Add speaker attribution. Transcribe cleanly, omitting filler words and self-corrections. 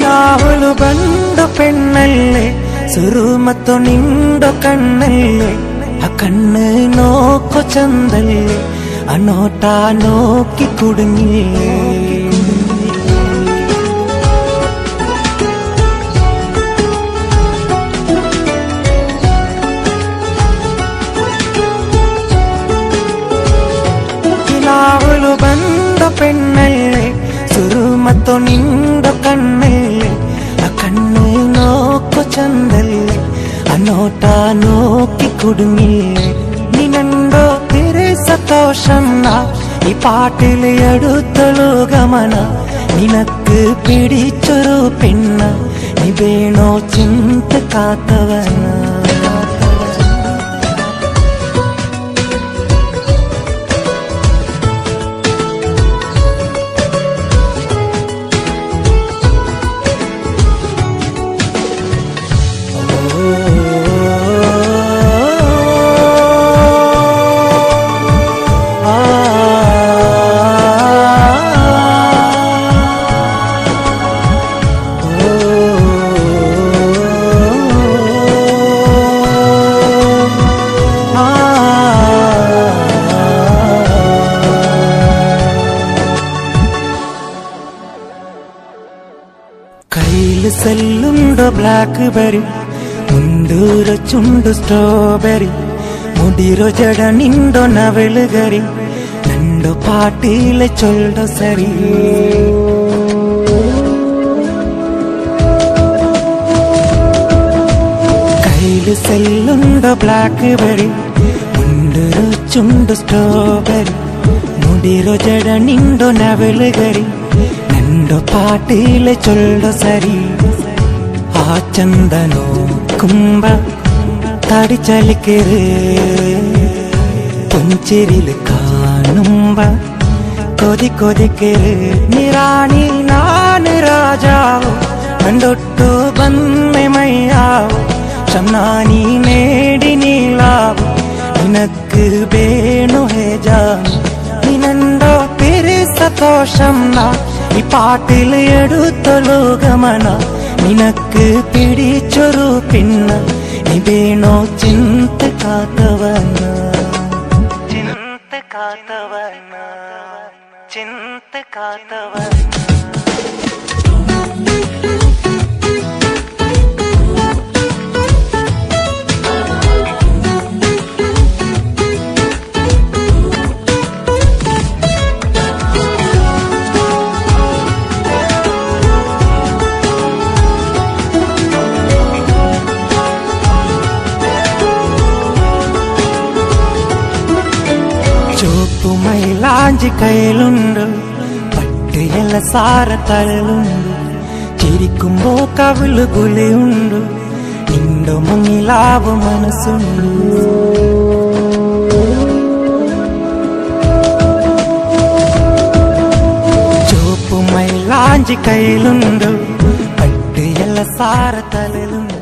Speaker 1: രാഹുൽ ബണ്ടു പെണ്ണല്ലേ സുറുമത്തു നിണ്ടു കണ്ണല്ലേ ആ കണ്ണ് നോക്കു ചന്തല്ലേ ആ നോട്ടാ നോക്കി കുടുങ്ങില്ലേ രാഹുൽ ബണ്ടു പെണ്ണല്ലേ സുറുമത്തു നിണ്ടു കണ്ണല്ലേ ആ കണ്ണ് നോക്കു ചന്തല്ലേ ആ നോട്ടാ നോക്കി കുടുങ്ങില്ലേ നിന്നോ തിരെ സന്തോഷം ഈ പാട്ടിലെ അടുത്തുള്ളൂ ഗമന നിനക്ക് പിടിച്ചൊരു പെണ്ണ നീ വേണോ ചിന്ത കാത്തവന കയ്യില് സെല്ലുണ്ടോ ബ്ലാക്ക് ബെറി മുണ്ടൂരോ ചുണ്ടു സ്ട്രോബെറി മുടിരോ ജട നിണ്ടോ നവലുകറി നണ്ടോ പാട്ടിലെ ചൊല്ലോ സരി കയ്യില് സെല്ലുണ്ടോ ബ്ലാക്ക് ബെറി മുണ്ടൂരോ ചുണ്ടു സ്ട്രോബെറി മുടിരോ ജട നിണ്ടോ നവലുകറി പാട്ടിലെ ചൊല്ലോ സരി ആ ചന്ദനോ കുംഭ തടി ചലിക്കര് പുഞ്ചിരില് കാണുമ്പ കൊതി കൊതിക്കര് നിറാണി നാന് രാജാവോ കണ്ടൊട്ടു ബന്ധമയ്യാവോ ഷംനാനി നേടി നീളാവോ നിനക്ക് വേണു ഹേജാവോ നിന്നോ തിരെ സന്തോഷം ഈ പാട്ടിൽ എടുത്തൊരു ഗമന നിനക്ക് പിടിച്ചൊരു പിന്ന നീ വേണോ ചിന്ത കാത്തവന ചിന്ത കാത്തവന ചിന്ത കാത്തവന ചുവപ്പുമൈലാഞ്ചി കയ്യിലുണ്ട് പട്ടിയല്ല സാര തലയിലുണ്ട് ചിരിക്കുമ്പോ കവിള് കുലയുണ്ട് നിന്റെ മുങ്ങിലാവ് മനസ്സുണ്ട് ചുവപ്പുമൈലാഞ്ചി കയ്യിലുണ്ട് പട്ടിയല്ല സാര തലയിലുണ്ട്